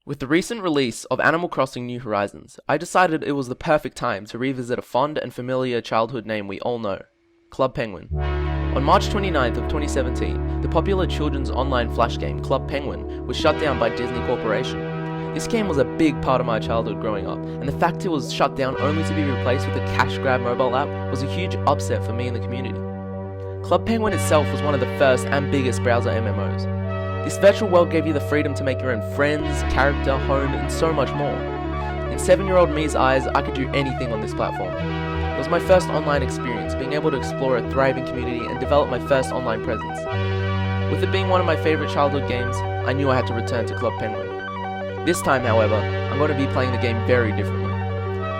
With the recent release of Animal Crossing New Horizons, I decided it was the perfect time to revisit a fond and familiar childhood name we all know, Club Penguin. On March 29th of 2017, the popular children's online flash game Club Penguin was shut down by Disney Corporation. This game was a big part of my childhood growing up, and the fact it was shut down only to be replaced with a cash grab mobile app was a huge upset for me and the community. Club Penguin itself was one of the first and biggest browser MMOs. This virtual world gave you the freedom to make your own friends, character, home, and so much more. In 7-year-old me's eyes, I could do anything on this platform. It was my first online experience, being able to explore a thriving community and develop my first online presence. With it being one of my favorite childhood games, I knew I had to return to Club Penguin. This time, however, I'm going to be playing the game very differently.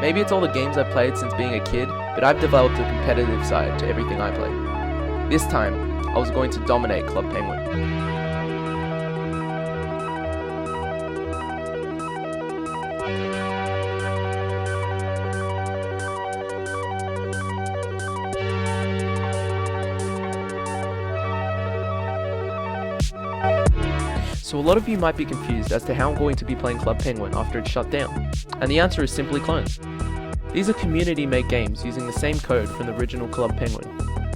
Maybe it's all the games I've played since being a kid, but I've developed a competitive side to everything I play. This time, I was going to dominate Club Penguin. So a lot of you might be confused as to how I'm going to be playing Club Penguin after it's shut down, and the answer is simply clones. These are community-made games using the same code from the original Club Penguin,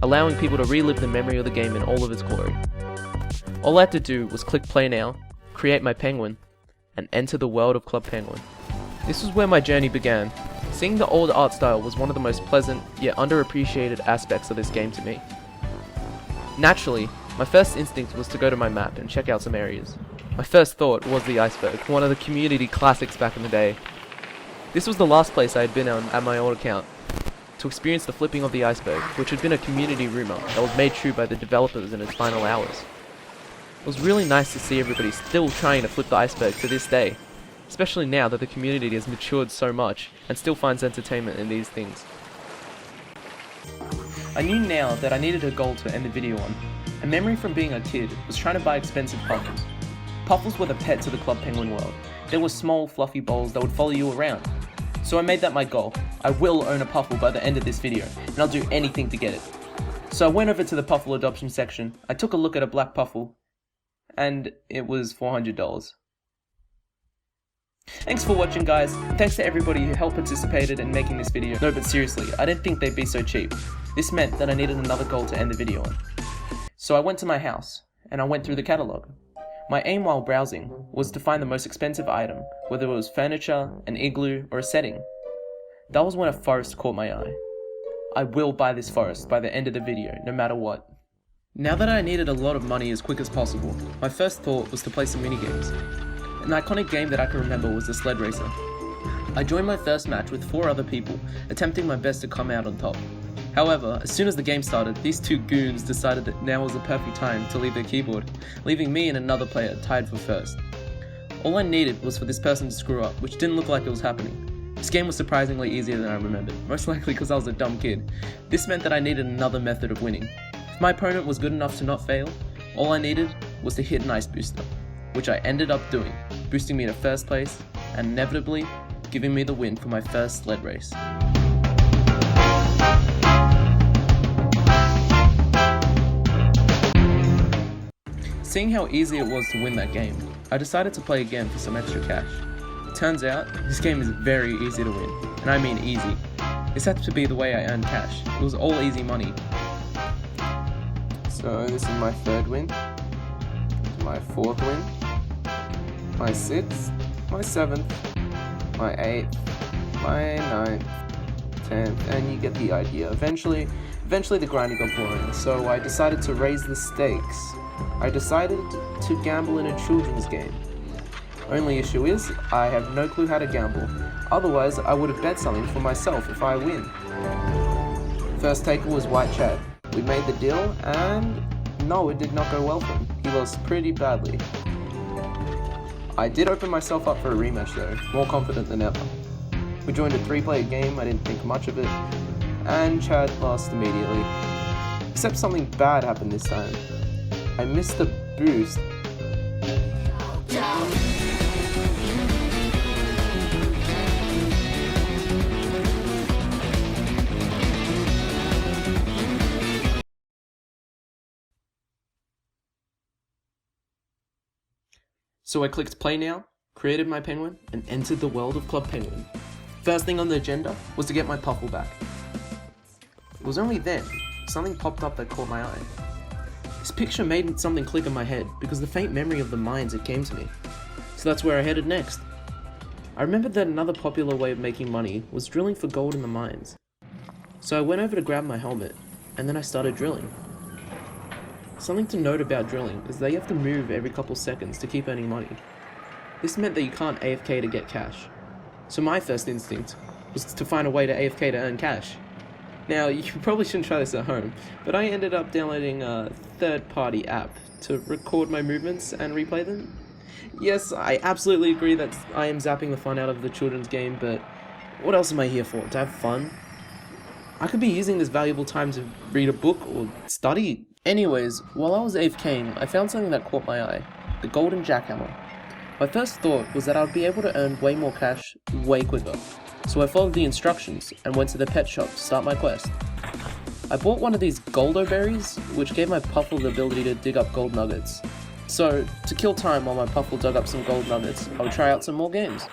allowing people to relive the memory of the game in all of its glory. All I had to do was click play now, create my penguin, and enter the world of Club Penguin. This was where my journey began. Seeing the old art style was one of the most pleasant yet underappreciated aspects of this game to me. Naturally, my first instinct was to go to my map and check out some areas. My first thought was the iceberg, one of the community classics back in the day. This was the last place I had been on at my old account, to experience the flipping of the iceberg, which had been a community rumor that was made true by the developers in its final hours. It was really nice to see everybody still trying to flip the iceberg to this day, especially now that the community has matured so much and still finds entertainment in these things. I knew now that I needed a goal to end the video on. A memory from being a kid was trying to buy expensive puffles. Puffles were the pets of the Club Penguin world. They were small, fluffy balls that would follow you around. So I made that my goal. I will own a puffle by the end of this video, and I'll do anything to get it. So I went over to the puffle adoption section, I took a look at a black puffle, and it was $400. Thanks for watching, guys, and thanks to everybody who helped participated in making this video. No, but seriously, I didn't think they'd be so cheap. This meant that I needed another goal to end the video on. So I went to my house, and I went through the catalogue. My aim while browsing was to find the most expensive item, whether it was furniture, an igloo, or a setting. That was when a forest caught my eye. I will buy this forest by the end of the video, no matter what. Now that I needed a lot of money as quick as possible, my first thought was to play some minigames. An iconic game that I can remember was the Sled Racer. I joined my first match with 4 other people, attempting my best to come out on top. However, as soon as the game started, these 2 goons decided that now was the perfect time to leave their keyboard, leaving me and another player tied for first. All I needed was for this person to screw up, which didn't look like it was happening. This game was surprisingly easier than I remembered, most likely because I was a dumb kid. This meant that I needed another method of winning. If my opponent was good enough to not fail, all I needed was to hit an ice booster, which I ended up doing, boosting me to first place, and inevitably giving me the win for my first sled race. Seeing how easy it was to win that game, I decided to play again for some extra cash. It turns out, this game is very easy to win, and I mean easy. This had to be the way I earned cash. It was all easy money. So this is my 3rd win, my 4th win, my 6th, my 7th, my 8th, my 9th, 10th, and you get the idea. Eventually the grinding got boring, so I decided to raise the stakes. I decided to gamble in a children's game. Only issue is, I have no clue how to gamble. Otherwise, I would have bet something for myself if I win. First taker was White Chad. We made the deal, and no, it did not go well for him. He lost pretty badly. I did open myself up for a rematch though, more confident than ever. We joined a 3-player game, I didn't think much of it, and Chad lost immediately. Except something bad happened this time. I missed the boost. So I clicked play now, created my penguin, and entered the world of Club Penguin. First thing on the agenda was to get my Puffle back. It was only then something popped up that caught my eye. This picture made something click in my head because the faint memory of the mines it came to me. So that's where I headed next. I remembered that another popular way of making money was drilling for gold in the mines. So I went over to grab my helmet, and then I started drilling. Something to note about drilling is that you have to move every couple seconds to keep earning money. This meant that you can't AFK to get cash. So my first instinct was to find a way to AFK to earn cash. Now, you probably shouldn't try this at home, but I ended up downloading a third-party app to record my movements and replay them. Yes, I absolutely agree that I am zapping the fun out of the children's game, but what else am I here for? To have fun? I could be using this valuable time to read a book or study. Anyways, while I was AFKing, I found something that caught my eye. The golden jackhammer. My first thought was that I would be able to earn way more cash way quicker. So I followed the instructions and went to the pet shop to start my quest. I bought one of these goldo berries, which gave my Puffle the ability to dig up gold nuggets. So, to kill time while my Puffle dug up some gold nuggets, I would try out some more games.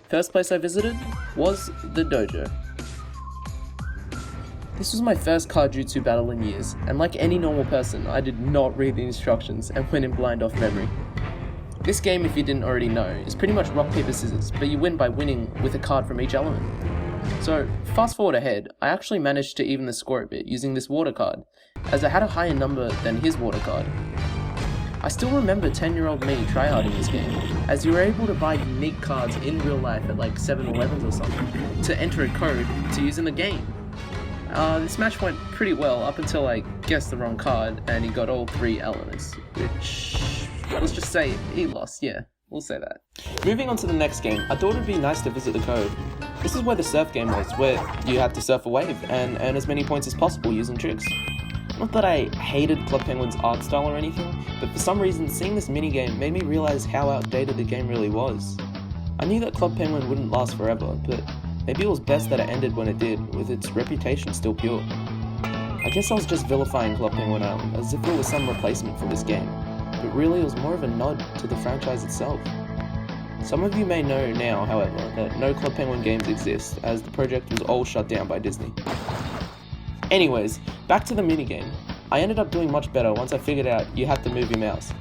First place I visited was the dojo. This was my first Cardjutsu battle in years, and like any normal person, I did not read the instructions and went in blind off memory. This game, if you didn't already know, is pretty much rock, paper, scissors, but you win by winning with a card from each element. So, fast forward ahead, I actually managed to even the score a bit using this water card, as I had a higher number than his water card. I still remember 10-year-old me tryharding this game, as you were able to buy unique cards in real life at like 7-Elevens or something, to enter a code to use in the game. This match went pretty well up until I guessed the wrong card and he got all 3 elements, which, let's just say, he lost, yeah, we'll say that. Moving on to the next game, I thought it'd be nice to visit the code. This is where the surf game was, where you had to surf a wave and earn as many points as possible using tricks. Not that I hated Club Penguin's art style or anything, but for some reason seeing this minigame made me realize how outdated the game really was. I knew that Club Penguin wouldn't last forever, but maybe it was best that it ended when it did, with its reputation still pure. I guess I was just vilifying Club Penguin Island as if it was some replacement for this game, but really it was more of a nod to the franchise itself. Some of you may know now, however, that no Club Penguin games exist, as the project was all shut down by Disney. Anyways, back to the minigame. I ended up doing much better once I figured out you had to move your mouse.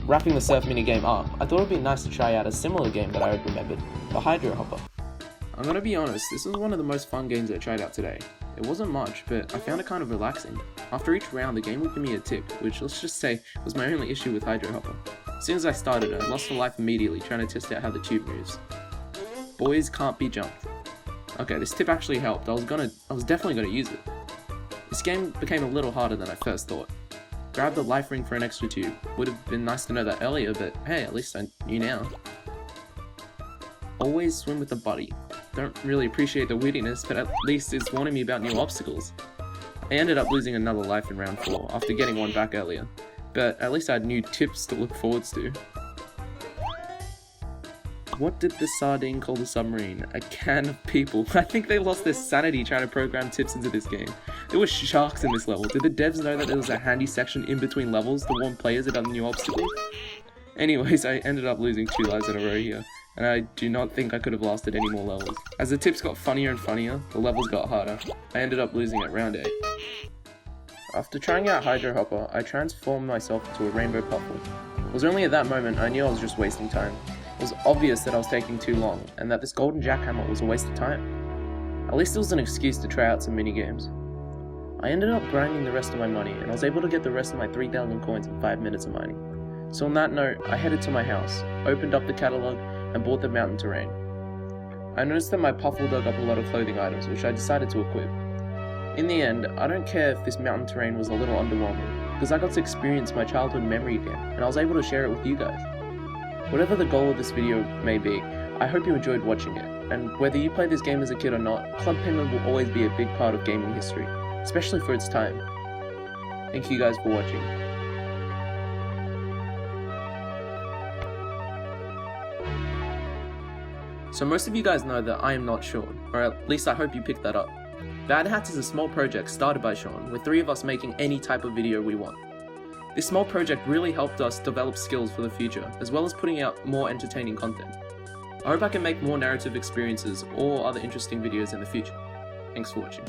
Wrapping the surf minigame up, I thought it would be nice to try out a similar game that I had remembered, the Hydro Hopper. I'm gonna be honest, this was one of the most fun games I tried out today. It wasn't much, but I found it kind of relaxing. After each round, the game would give me a tip, which let's just say was my only issue with Hydro Hopper. As soon as I started, I lost for life immediately trying to test out how the tube moves. Boys can't be jumped. Okay, this tip actually helped. I was definitely gonna use it. This game became a little harder than I first thought. Grab the life ring for an extra tube. Would have been nice to know that earlier, but hey, at least I knew now. Always swim with a buddy. Don't really appreciate the weirdiness, but at least it's warning me about new obstacles. I ended up losing another life in round 4 after getting one back earlier, but at least I had new tips to look forwards to. What did the sardine call the submarine? A can of people. I think they lost their sanity trying to program tips into this game. There were sharks in this level. Did the devs know that there was a handy section in between levels to warn players about the new obstacles? Anyways, I ended up losing 2 lives in a row here, and I do not think I could have lasted any more levels. As the tips got funnier and funnier, the levels got harder. I ended up losing at round 8. After trying out Hydro Hopper, I transformed myself into a rainbow Puffle. It was only at that moment I knew I was just wasting time. It was obvious that I was taking too long, and that this golden jackhammer was a waste of time. At least it was an excuse to try out some minigames. I ended up grinding the rest of my money, and I was able to get the rest of my 3,000 coins in 5 minutes of mining. So on that note, I headed to my house, opened up the catalog, and bought the mountain terrain. I noticed that my Puffle dug up a lot of clothing items, which I decided to equip. In the end, I don't care if this mountain terrain was a little underwhelming, because I got to experience my childhood memory again, and I was able to share it with you guys. Whatever the goal of this video may be, I hope you enjoyed watching it, and whether you played this game as a kid or not, Club Penguin will always be a big part of gaming history, especially for its time. Thank you guys for watching. So most of you guys know that I am not Sean, or at least I hope you picked that up. Bad Hats is a small project started by Sean, with 3 of us making any type of video we want. This small project really helped us develop skills for the future, as well as putting out more entertaining content. I hope I can make more narrative experiences or other interesting videos in the future. Thanks for watching.